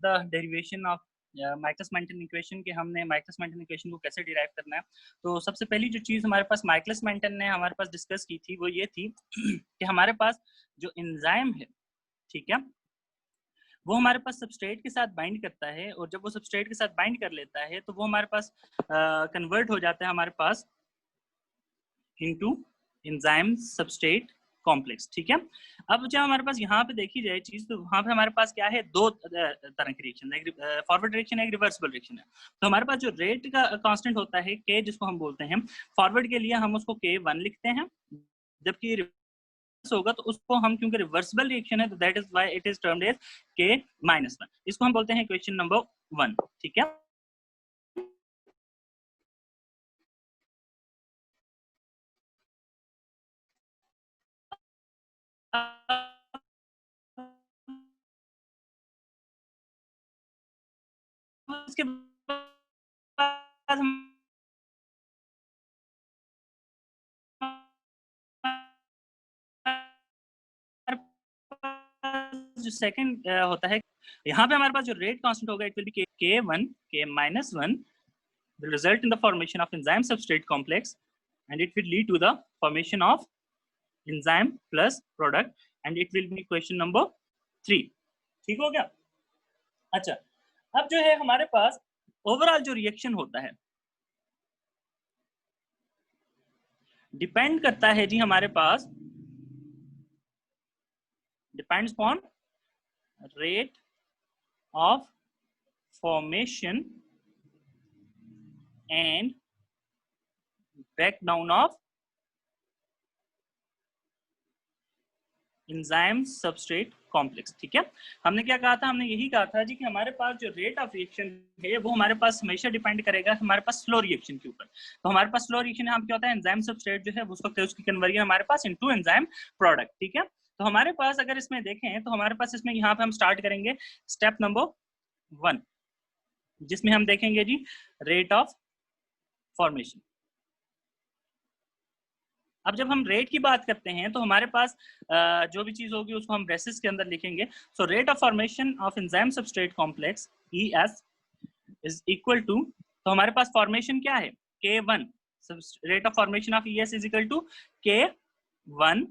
The derivation of Michaelis-Menten equation कि हमने Michaelis-Menten equation को कैसे डिराइव करना है। तो सबसे पहली जो चीज़ हमारे पास माइकलिस-मेंटन ने हमारे पास डिस्कस की थी वो ये थी कि हमारे पास जो एंजाइम है, ठीक है, वो हमारे पास सबस्ट्रेट के साथ बाइंड करता है और जब वो सबस्ट्रेट के साथ बाइंड कर लेता है तो वो हमारे पास कन्वर्ट हो जाता है हमारे पास इनटू एंजाइम सबस्ट्रेट कॉम्प्लेक्स, ठीक है। अब जब हमारे पास यहाँ पे देखी जाए चीज तो वहाँ पे हमारे पास क्या है, दो तरह की रिएक्शन है, एक फॉरवर्ड रिएक्शन है, एक रिवर्सिबल रिएक्शन है। तो हमारे पास जो रेट का कांस्टेंट होता है के, जिसको हम बोलते हैं फॉरवर्ड के लिए हम उसको K1 लिखते हैं, जबकि होगा तो उसको हम, क्योंकि रिवर्सिबल रिएक्शन है तो that is why it is termed as K-1। इसको हम बोलते हैं इक्वेशन नंबर 1, ठीक है। उसके बाद हम जो सेकंड होता है, यहाँ पे हमारे पास जो रेट कांस्टेंट होगा it will be K1 K-1 will result in the formation of enzyme substrate complex and it will lead to the formation of enzyme plus product and it will be question number 3, ठीक हो गया। अच्छा, अब जो है हमारे पास overall जो रिएक्शन होता है डिपेंड करता है जी हमारे पास, depends on rate of formation and breakdown of enzyme substrate complex, ठीक है। हमने क्या कहा था, हमने यही कहा था जी कि हमारे पास जो रेट ऑफ रिएक्शन है वो हमारे पास हमेशा डिपेंड करेगा हमारे पास स्लो रिएक्शन के ऊपर। तो हमारे पास स्लो रिएक्शन यहाँ क्या होता है, एंजाइम सबस्ट्रेट जो है उसकी कन्वर्जन हमारे पास इनटू एंजाइम प्रोडक्ट, ठीक है। तो हमारे पास अगर इसमें देखें तो हमारे पास इसमें यहाँ पे हम स्टार्ट करेंगे स्टेप नंबर 1, जिसमें हम देखेंगे जी रेट ऑफ फॉर्मेशन। अब जब हम रेट की बात करते हैं तो हमारे पास जो भी चीज होगी उसको हम ब्रेसेस के अंदर लिखेंगे। So rate of formation of enzyme substrate complex ES is equal to, तो हमारे पास फॉर्मेशन क्या है K1, rate of formation of ES is equal to K1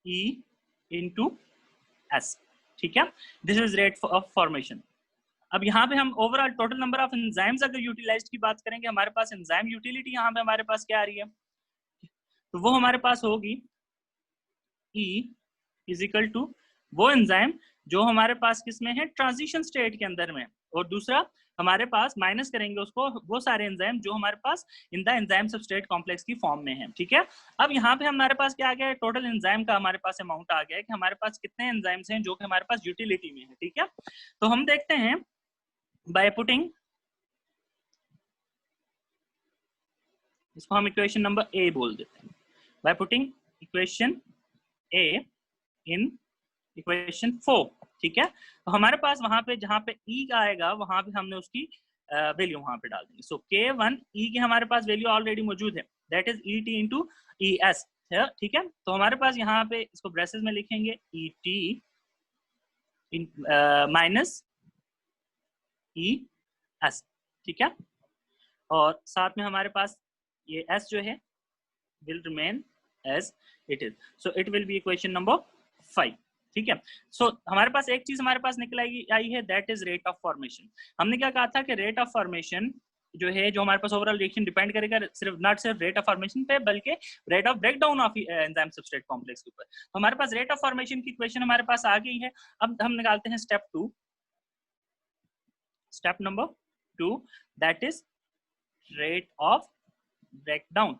E into S, ठीक है। This is rate of formation. अब यहाँ पे हम overall total number of enzymes अगर यूटिलाइज्ड की बात करेंगे, हमारे पास एंजाइम यूटिलिटी यहाँ पे हमारे पास क्या आ रही है, तो वो हमारे पास होगी E इज इक्वल टू वो एंजाइम जो हमारे पास किसमें है, ट्रांजिशन स्टेट के अंदर में, और दूसरा हमारे पास माइनस करेंगे उसको वो सारे एंजाइम जो हमारे पास in the enzyme substrate complex की फॉर्म में है, ठीक है। अब यहाँ पे हमारे पास क्या आ गया है, टोटल एंजाइम का हमारे पास अमाउंट आ गया है कि हमारे पास कितने एंजाइम्स हैं जो कि हमारे पास यूटिलिटी में है, ठीक है। तो हम देखते हैं बाय पुटिंग, इसको हम इक्वेशन नंबर A बोल देते हैं, by putting equation A in equation 4, ठीक है। तो हमारे पास वहां पे जहां पे E का आएगा वहां पे हमने उसकी वैल्यू वहां पे डाल देंगे। सो K1 E की हमारे पास वैल्यू ऑलरेडी मौजूद है, that is ET into ES है, ठीक है। तो हमारे पास यहाँ पे इसको ब्रेसेस में लिखेंगे ET माइनस ES, ठीक है। और साथ में हमारे पास ये S जो है will remain as it is, so it will be equation number 5, ठीक है। सो हमारे पास एक चीज हमारे पास निकल आई है, that is rate of formation. हमने क्या कहा था कि रेट ऑफ फॉर्मेशन जो है, जो हमारे पास ओवरऑल रिएक्शन डिपेंड करेगा सिर्फ नॉट सिर्फ रेट ऑफ फॉर्मेशन पे बल्कि rate of breakdown of enzyme substrate complex के ऊपर। तो हमारे पास रेट ऑफ फॉर्मेशन की इक्वेशन हमारे पास आ गई है। अब हम निकालते हैं step 2, step number 2, that is rate of breakdown.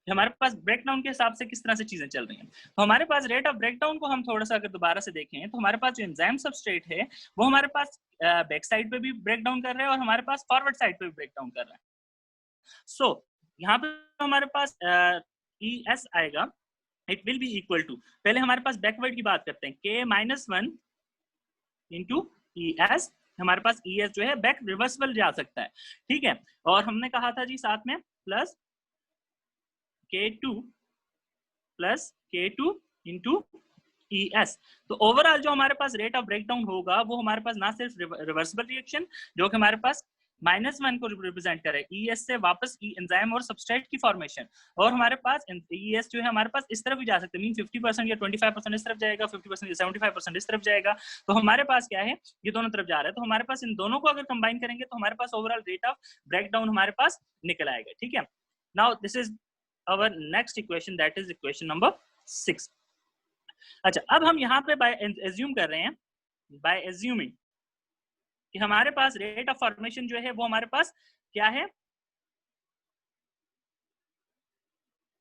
हमारे पास ब्रेकडाउन के हिसाब से किस तरह से चीजें चल रही हैं, तो हमारे पास रेट ऑफ ब्रेकडाउन को हम थोड़ा सा अगर दोबारा से देखें तो हमारे पास जो एंजाइम सबस्ट्रेट है वो हमारे पास बैक साइड पे भी ब्रेकडाउन कर रहा है और हमारे पास फॉरवर्ड साइड पे भी ब्रेकडाउन कर रहा है। सो यहाँ पे हमारे पास ES आएगा, it will be equal to, पहले हमारे पास बैकवर्ड की बात करते हैं, K-1 इंटू ES, हमारे पास ES जो है बैक रिवर्सिबल जा सकता है, ठीक है। और हमने कहा था जी साथ में plus K2 plus K2 into E S. तो ओवरऑल जो हमारे पास रेट ऑफ ब्रेकडाउन होगा वो हमारे पास ना सिर्फ रिवर्सिबल रिएक्शन जो कि हमारे पास -1 को रिप्रेजेंट करे, ई एस से वापस एंजाइम और सबस्ट्रेट की फॉर्मेशन, और हमारे पास ई एस जो है हमारे पास इस तरफ भी जा सकते हैं, मीन 50% या 25% इस तरफ जाएगा, 50% या 75% इस तरफ जाएगा। तो हमारे पास क्या है, ये दोनों तरफ जा रहा है, तो हमारे पास इन दोनों को अगर कंबाइन करेंगे तो हमारे पास ओवरऑल रेट ऑफ ब्रेकडाउन हमारे पास निकल आएगा। ठीक है, now this is our next equation, that is equation number 6। अच्छा, अब हम यहाँ पे बाय एज्यूम कर रहे हैं, बाय एज्यूमिंग कि हमारे पास रेट ऑफ फॉर्मेशन जो है वो हमारे पास क्या है,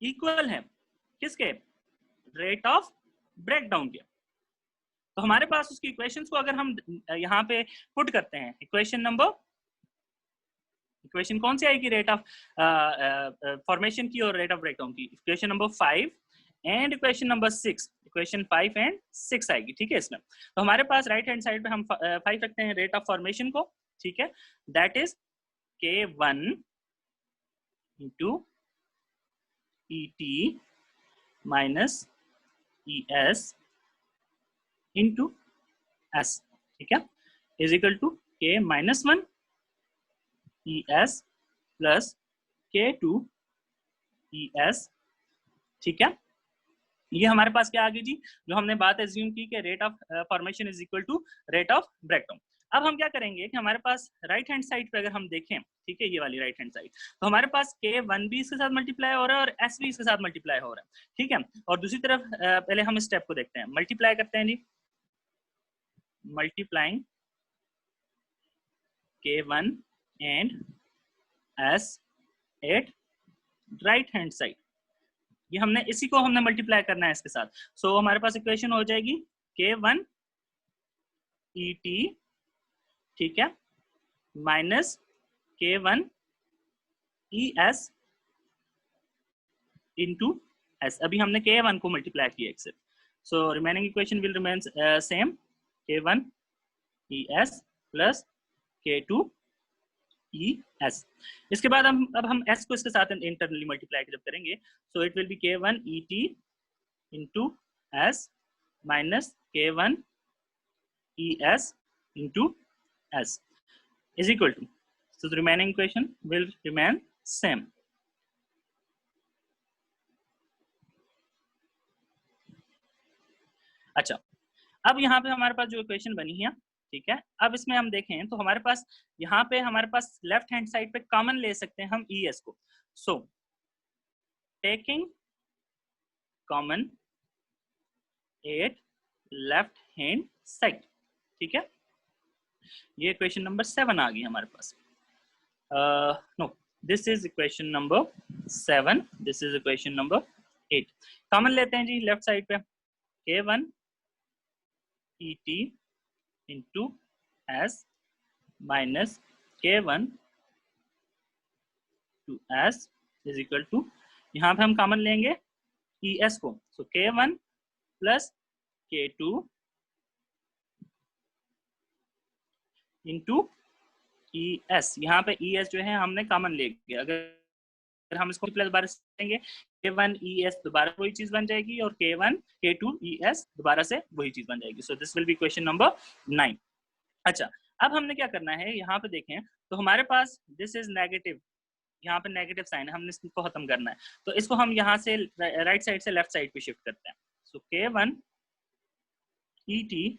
इक्वल है किसके, रेट ऑफ ब्रेकडाउन के। तो हमारे पास उसकी इक्वेशंस को अगर हम यहाँ पे पुट करते हैं, इक्वेशन कौन सी आएगी, रेट ऑफ फॉर्मेशन की और रेट ऑफ ब्रेकडाउन की, equation number 5 and equation number 6, equation 5 and 6 आएगी। ठीक है, इसमें तो हमारे पास राइट हैंड साइड पे हम 5 रखते हैं रेट ऑफ फॉर्मेशन को। ठीक है, that is K1 into ET minus ES into S। ठीक है, is equal to K-1 ES plus K2 ES। ठीक है, ये हमारे पास क्या आ गई जी, जो हमने बात एज्यूम की कि rate of formation is equal to rate of breakdown. अब हम क्या करेंगे कि हमारे पास राइट हैंड साइड पे अगर हम देखें, ठीक है, ये वाली राइट हैंड साइड, तो हमारे पास K1 भी इसके साथ मल्टीप्लाई हो रहा है और S भी इसके साथ मल्टीप्लाई हो रहा है। ठीक है, और दूसरी तरफ पहले हम इस स्टेप को देखते हैं, मल्टीप्लाई करते हैं जी, multiplying K1 and S at right hand side, ये हमने इसी को हमने मल्टीप्लाई करना है इसके साथ। सो हमारे पास इक्वेशन हो जाएगी K1 ET, ठीक है, minus K1 ES into S। अभी हमने K1 को मल्टीप्लाई किया एक से, so remaining equation will remain same, K1 ES plus K2 ES। इसके बाद अब हम S को इसके साथ इंटरनली मल्टीप्लाई जब करेंगे, सो it will be K1 ET into S minus K1 ES into S is equal to, so the remaining equation will remain same। अच्छा, अब यहाँ पे हमारे पास जो इक्वेशन बनी है, ठीक है, अब इसमें हम देखें तो हमारे पास यहाँ पे हमारे पास लेफ्ट हैंड साइड पे कॉमन ले सकते हैं हम ES को। So taking common at left hand side, ठीक है, ये इक्वेशन नंबर 7 आ गई हमारे पास। No, this is equation number 7, this is equation number 8। Common लेते हैं जी लेफ्ट साइड पे, K1 ET into S minus K1 two S is equal to, यहाँ पे हम कॉमन लेंगे ES को, सो K1 plus K2 into ES। यहाँ पे ES जो है हमने कॉमन ले लिया, अगर हम इसको प्लस दोबारा से लेंगे, K1 ES दोबारा वही चीज बन जाएगी और K1 K2 ES दोबारा से वही चीज बन जाएगी। सो this will be question number 9। अच्छा, अब हमने क्या करना है, यहाँ पे देखें तो हमारे पास दिस इज नेगेटिव, यहाँ पे नेगेटिव साइन है, हमने इसको खत्म करना है, तो इसको हम यहाँ से राइट साइड से लेफ्ट साइड पे शिफ्ट करते हैं। So K1 ET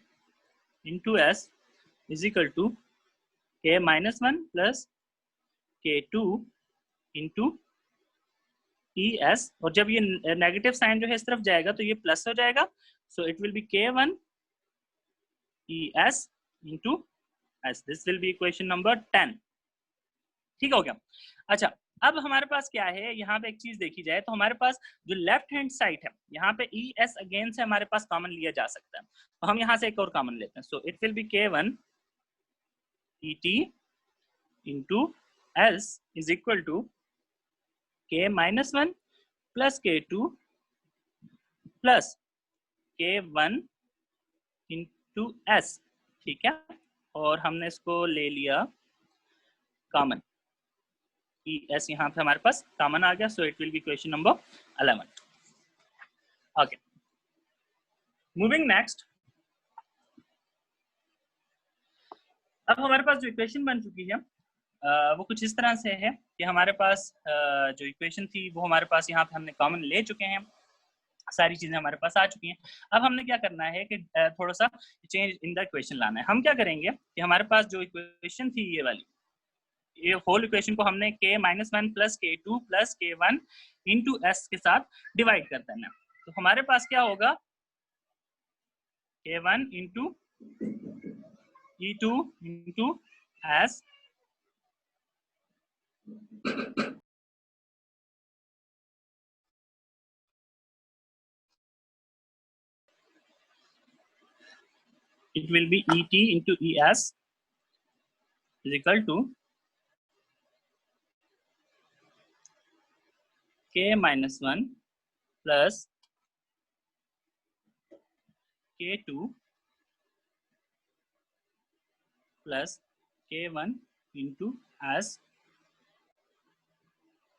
into S is equal to K-1 plus K2 into ES, और जब ये नेगेटिव साइन जो है इस तरफ जाएगा तो ये प्लस हो जाएगा, सो it will be K1 ES into S। This will be equation number 10। ठीक हो गया। अच्छा, अब हमारे पास क्या है, यहाँ पे एक चीज देखी जाए तो हमारे पास जो लेफ्ट हैंड साइड है, यहाँ पे ES अगेन से हमारे पास कॉमन लिया जा सकता है, तो हम यहाँ से एक और कॉमन लेते हैं। So it will be K1 ET into S is equal to K-1 plus K2 plus K1 into S। ठीक है, और हमने इसको ले लिया कॉमन, ES यहाँ पे हमारे पास कॉमन आ गया, सो it will be question number 11। Okay, moving next, अब हमारे पास जो इक्वेशन बन चुकी है वो कुछ इस तरह से है कि हमारे पास जो इक्वेशन थी वो हमारे पास यहाँ पे हमने कॉमन ले चुके हैं, सारी चीजें हमारे पास आ चुकी हैं। अब हमने क्या करना है कि थोड़ा सा चेंज इन द इक्वेशन लाना है। हम क्या करेंगे कि हमारे पास जो इक्वेशन थी ये वाली, ये होल इक्वेशन को हमने k-1 plus k2 plus k1 into S के साथ डिवाइड कर देना। तो हमारे पास क्या होगा, k1 into e2 into S it will be et into es is equal to k-1 plus k2 plus k1 into as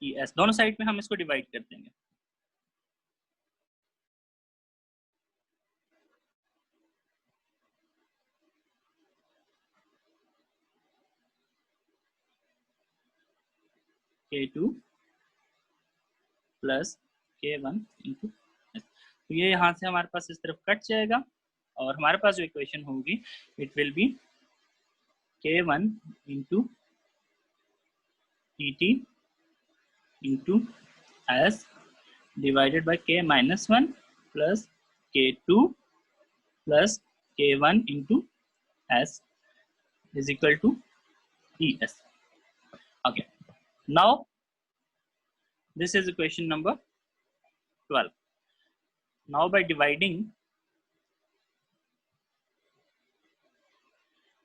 es। दोनों साइड में हम इसको डिवाइड कर देंगे। k2 plus k1 into S. तो ये यहाँ से हमारे पास इस तरफ कट जाएगा और हमारे पास जो इक्वेशन होगी it will be k1 into et into S divided by k-1 plus k2 plus k1 into S is equal to es. Okay, now this is equation number 12. Now by dividing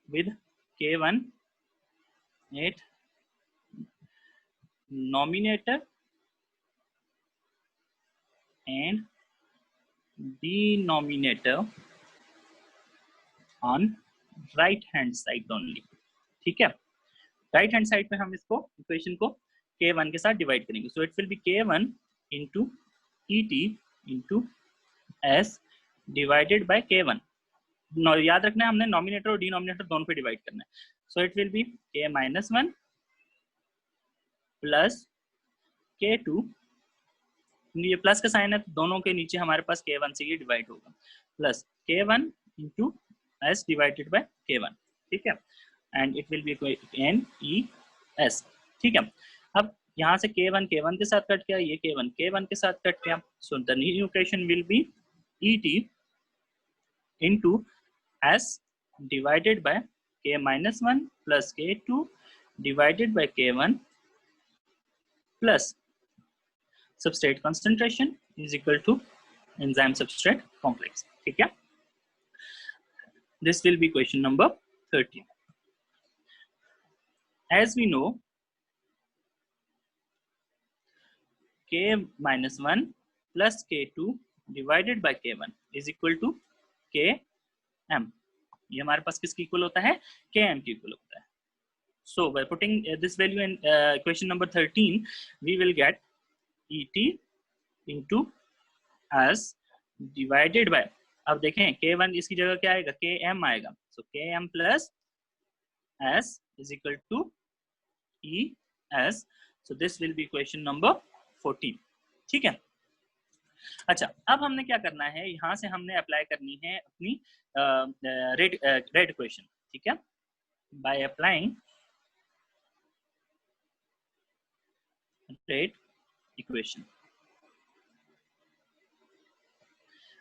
with k1 at numerator and denominator on right hand side only, ठीक है। Right hand side पे हम इसको equation को k1 के साथ divide करेंगे। सो it will be k1 into et into S divided by k1। याद रखना है हमने नॉमिनेटर और डिनोमिनेटर दोनों पे डिवाइड करना है। सो it will B k-1 plus k2, ये प्लस का साइन है तो दोनों के नीचे हमारे पास k1 से ये डिवाइड होगा, plus k1 into S divided by k1, ठीक है। And it will B n e s, ठीक है। अब यहाँ से k1 के साथ कट गया, ये k1 के साथ कट गया। So the new equation will be et into s divided by k-1 plus k2 divided by k1 plus substrate concentration is equal to enzyme substrate complex, ठीक है। This will be question number 13. As we know, k-1 plus k2 divided by k1 is equal to km। ये हमारे पास किसकी equal होता है, km की equal होता है। So by putting this value in equation number 13, we will get et into as divided by, अब देखें k1 इसकी जगह क्या आएगा, km आएगा। So km plus s is equal to es। So this will be equation number 14, ठीक है। अच्छा, अब हमने क्या करना है, यहाँ से हमने अप्लाई करनी है अपनी रेट इक्वेशन, ठीक है। बाय अप्लाइंग रेट इक्वेशन,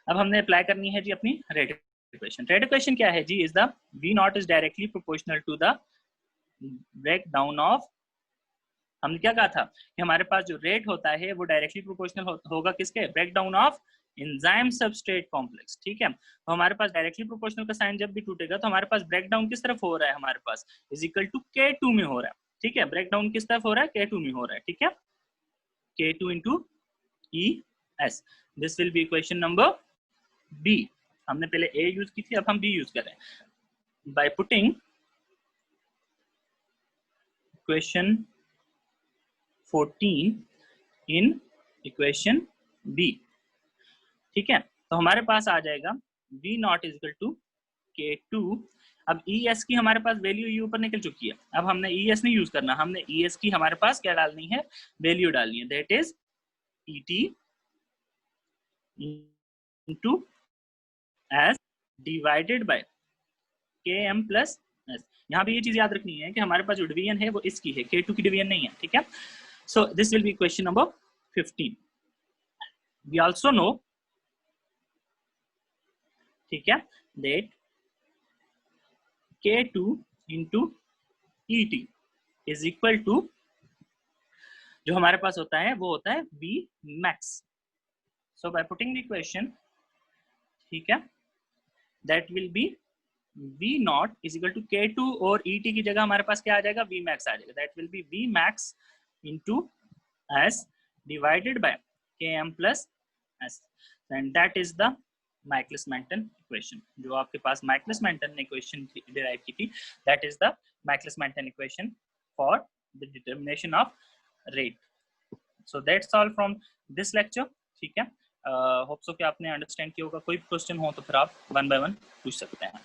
अब हमने अप्लाई करनी है जी अपनी रेट इक्वेशन। रेट इक्वेशन क्या है जी, is the v not is directly proportional to the break down of, हमने क्या कहा था कि हमारे पास जो रेट होता है वो डायरेक्टली प्रोपोर्शनल होगा किसके, break down of enzyme substrate complex, ठीक है। तो हमारे पास डायरेक्टली प्रोपोर्शनल का साइन जब भी टूटेगा तो हमारे पास ब्रेक डाउन किस तरफ हो रहा है, हमारे पास इज इक्वल टू k2 में हो रहा है, ठीक है। ब्रेक डाउन किस तरफ हो रहा है, k2 में हो रहा है, ठीक है। k2 into E S, this will be equation number B. हमने पहले ए यूज की थी, अब हम बी यूज कर रहे हैं। By putting equation 14 in equation B, ठीक है। तो हमारे पास आ जाएगा V not is equal to K2। अब ES की हमारे पास वैल्यू ये ऊपर निकल चुकी है, अब हमने ES नहीं यूज करना, हमने ES की हमारे पास क्या डालनी है, वैल्यू डालनी है, that is ET into S divided by Km plus S। यहाँ पे ये चीज याद रखनी है कि हमारे पास जो डिवीजन है वो इसकी है, K2 की डिवीजन नहीं है, ठीक है। So this will be question number 15। We also know, ठीक है, that K2 into ET is equal to, जो हमारे पास होता है वो होता है V max। So by putting the equation, ठीक है, that will be V not is equal to K2 और ET की जगह हमारे पास क्या आ जाएगा, V max आ जाएगा, that will be V max into S divided by Km plus S, and that is the Michaelis-Menten equation। जो आपके पास Michaelis-Menten equation derive की थी, that is the Michaelis-Menten equation for the determination of rate। So that's all from this lecture, ठीक है। Hope so कि आपने understand किया होगा। कोई क्वेश्चन हो तो फिर आप वन बाय वन पूछ सकते हैं।